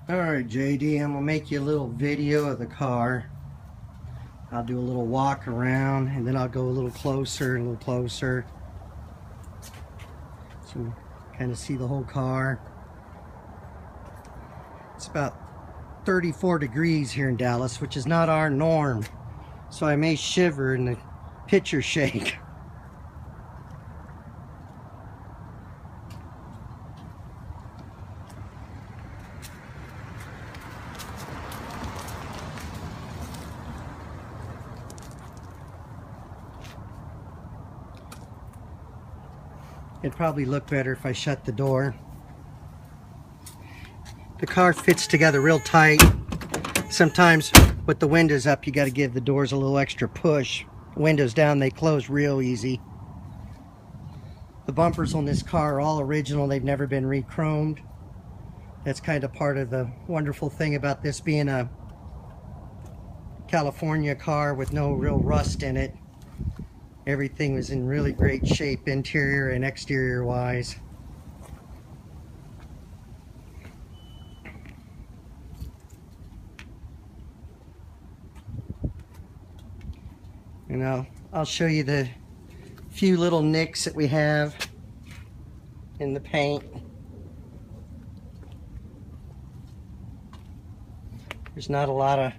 Alright, JD, I'm going to make you a little video of the car. I'll do a little walk around and then I'll go a little closer and a little closer. So you kind of see the whole car. It's about 34 degrees here in Dallas, which is not our norm. So I may shiver and the picture shake. It'd probably look better if I shut the door. The car fits together real tight. Sometimes with the windows up, you got to give the doors a little extra push. Windows down, they close real easy. The bumpers on this car are all original. They've never been re-chromed. That's kind of part of the wonderful thing about this being a California car with no real rust in it. Everything was in really great shape, interior and exterior wise. And I'll show you the few little nicks that we have in the paint. There's not a lot of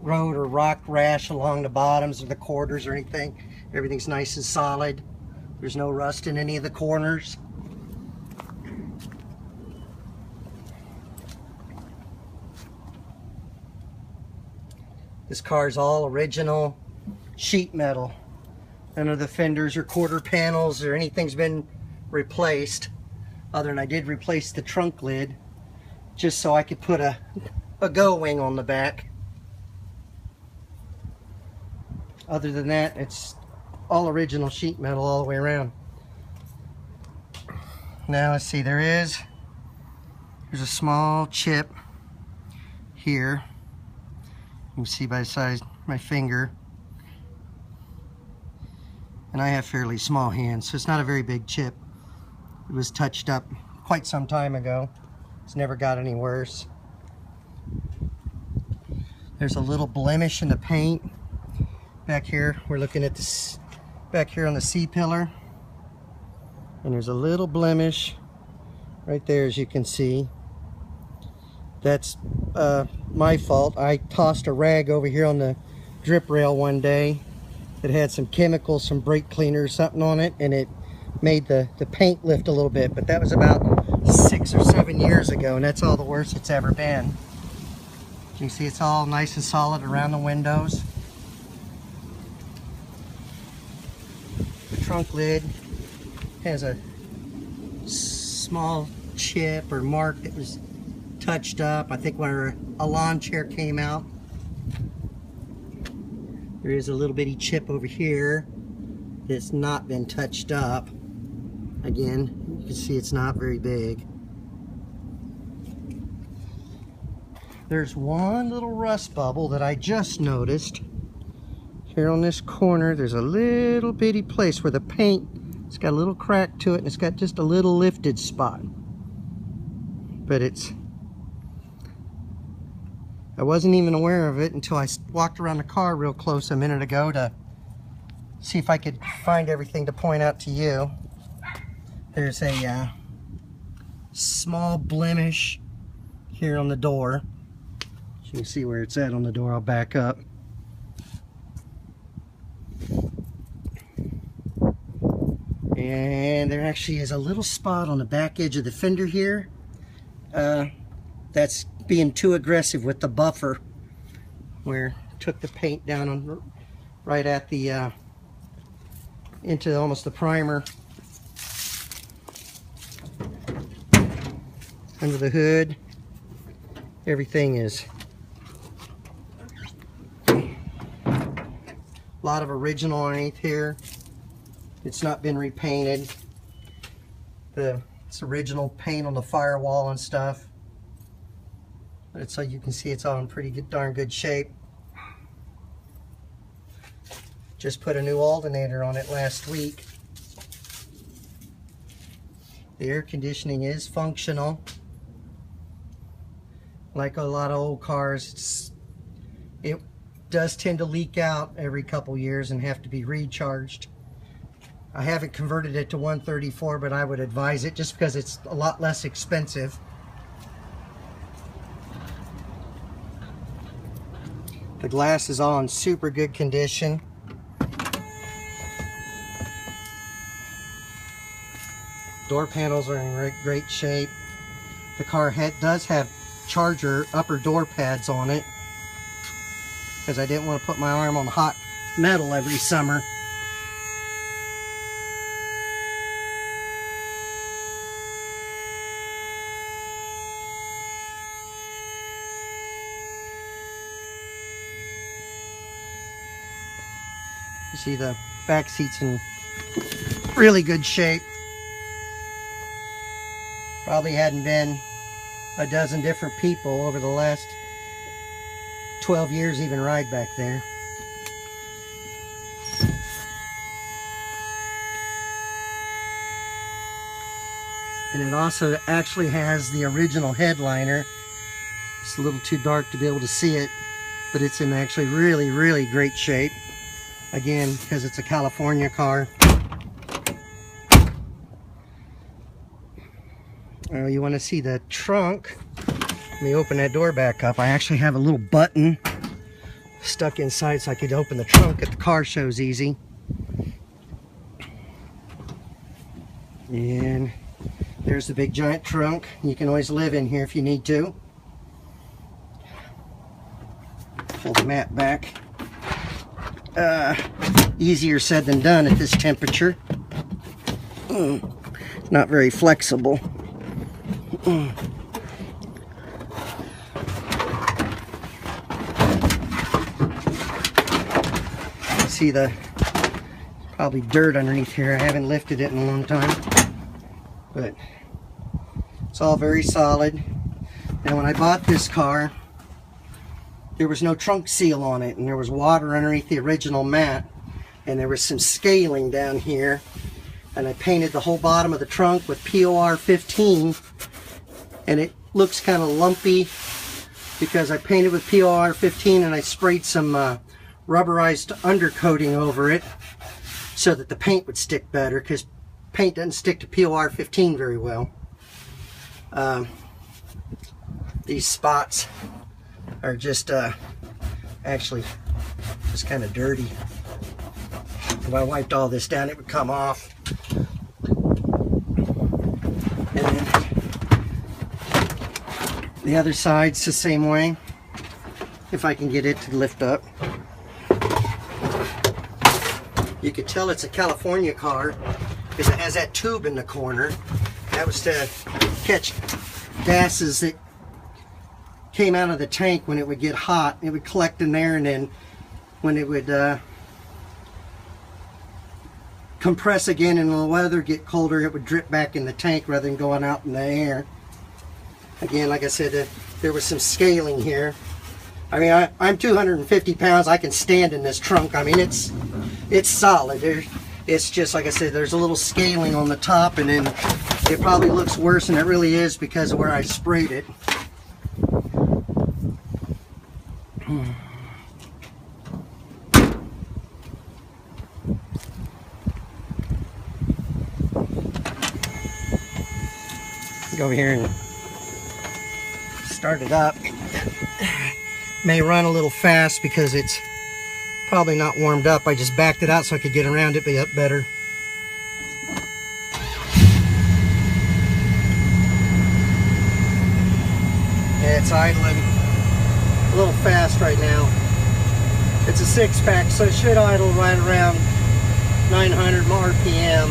road or rock rash along the bottoms or the quarters or anything. Everything's nice and solid. There's no rust in any of the corners. This car is all original sheet metal. None of the fenders or quarter panels or anything's been replaced, other than I did replace the trunk lid just so I could put a go wing on the back. Other than that, it's all original sheet metal all the way around. Now let's see, there's a small chip here. You can see by the size of my finger. And I have fairly small hands, so it's not a very big chip. It was touched up quite some time ago. It's never got any worse. There's a little blemish in the paint. Back here, we're looking at this back here on the C-pillar, and there's a little blemish right there, as you can see. That's my fault. I tossed a rag over here on the drip rail one day. It had some chemicals, some brake cleaner or something on it, and it made the paint lift a little bit, but that was about 6 or 7 years ago, and that's all the worst it's ever been. You can see it's all nice and solid around the windows. Trunk lid has a small chip or mark that was touched up, I think when a lawn chair came out. There is a little bitty chip over here that's not been touched up. Again, you can see it's not very big. There's one little rust bubble that I just noticed. Here on this corner, there's a little bitty place where the paint, it's got a little crack to it, and it's got just a little lifted spot. But I wasn't even aware of it until I walked around the car real close a minute ago to see if I could find everything to point out to you. There's a small blemish here on the door. You can see where it's at on the door. I'll back up. And there actually is a little spot on the back edge of the fender here. That's being too aggressive with the buffer, where took the paint down on, right at the into almost the primer. Under the hood, everything is a lot of original underneath here. It's not been repainted. It's original paint on the firewall and stuff. But it's, so you can see it's all in pretty good, darn good shape. Just put a new alternator on it last week. The air conditioning is functional. Like a lot of old cars, it does tend to leak out every couple years and have to be recharged. I haven't converted it to 134, but I would advise it just because it's a lot less expensive. The glass is all in super good condition. Door panels are in great shape. The car does have charger upper door pads on it because I didn't want to put my arm on hot metal every summer. You see the back seat's in really good shape. Probably hadn't been a dozen different people over the last 12 years even ride back there. And it also actually has the original headliner. It's a little too dark to be able to see it, but it's in actually really great shape. Again, because it's a California car. You want to see the trunk? Let me open that door back up. I actually have a little button stuck inside so I could open the trunk if the car shows easy. And there's the big giant trunk. You can always live in here if you need to. Pull the mat back. Easier said than done at this temperature. Not very flexible. See the probably dirt underneath here. I haven't lifted it in a long time, but it's all very solid. Now when I bought this car, there was no trunk seal on it, and there was water underneath the original mat, and there was some scaling down here, and I painted the whole bottom of the trunk with POR 15, and it looks kind of lumpy because I painted with POR 15 and I sprayed some rubberized undercoating over it so that the paint would stick better, because paint doesn't stick to POR 15 very well. These spots are just actually just kind of dirty. If I wiped all this down, it would come off. And then the other side's the same way, if I can get it to lift up. You could tell it's a California car because it has that tube in the corner. That was to catch gases that came out of the tank when it would get hot. It would collect in there, and then when it would compress again and the weather get colder, it would drip back in the tank rather than going out in the air. Again, like I said, there was some scaling here. I mean, I'm 250 pounds. I can stand in this trunk. I mean, it's solid. It's just, like I said, there's a little scaling on the top, and then it probably looks worse than it really is because of where I sprayed it. Go over here and start it up. May run a little fast because it's probably not warmed up. I just backed it out so I could get around it better. Yeah, it's idling a little fast right now. It's a 6-pack, so it should idle right around 900 RPM.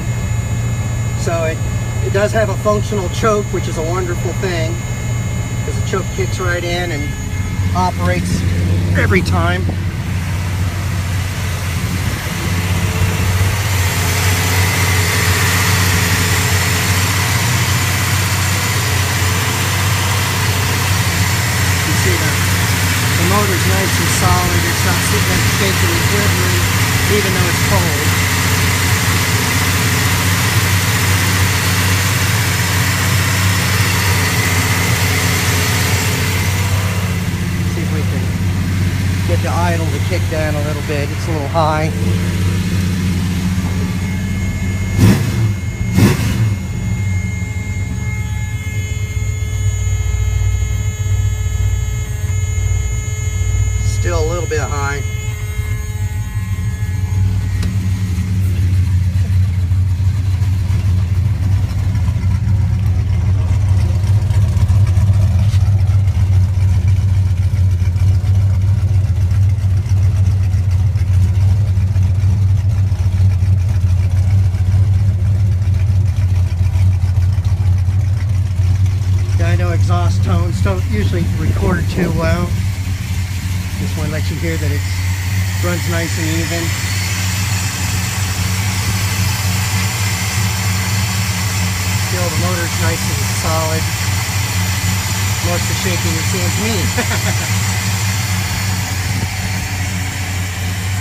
So it does have a functional choke, which is a wonderful thing, because the choke kicks right in and operates every time. You see the motor's nice and solid. It's not sitting there shaking and quivering, even though it's cold. get the idle to kick down a little bit. It's a little high. Still a little bit high. I know exhaust tones don't usually record too well. This one lets you hear that it runs nice and even. Still, the motor's nice and solid. Most of the shaking you're seeing is me.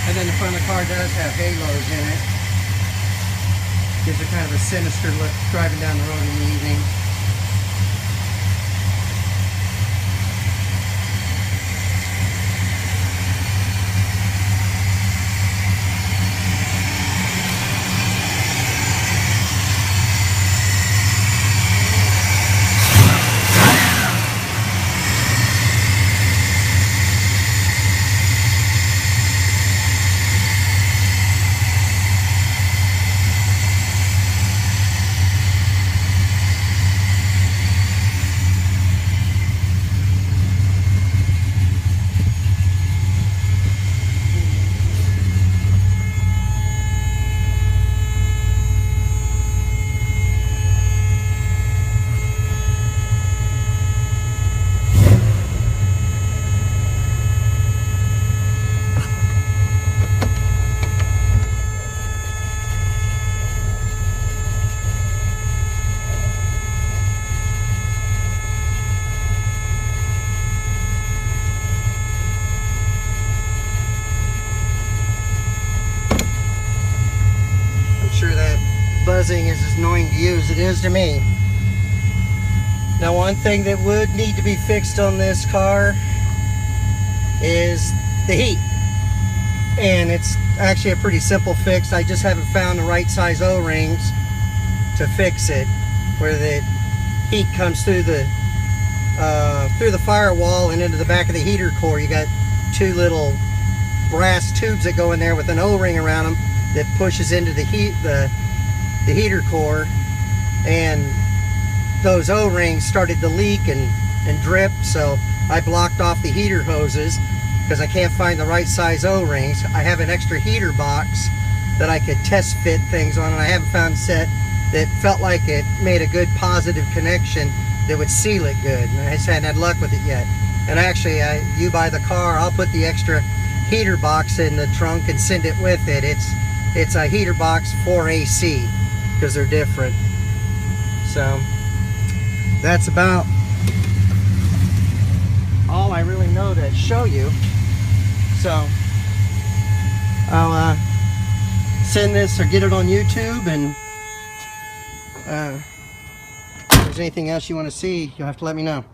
And then the front of the car does have halos in it. Gives it kind of a sinister look driving down the road in the evening. Sure that buzzing is as annoying to you as it is to me. Now, one thing that would need to be fixed on this car is the heat, and it's actually a pretty simple fix. I just haven't found the right size O-rings to fix it, where the heat comes through the firewall and into the back of the heater core. You got two little brass tubes that go in there with an O-ring around them that pushes into the heater core, and those O-rings started to leak and drip, so I blocked off the heater hoses because I can't find the right size O-rings. I have an extra heater box that I could test fit things on, and I haven't found a set that felt like it made a good positive connection that would seal it good, and I just hadn't had luck with it yet. And actually, you buy the car, I'll put the extra heater box in the trunk and send it with it. It's a heater box for AC because they're different. So that's about all I really know to show you. So I'll send this or get it on YouTube, and if there's anything else you want to see, you'll have to let me know.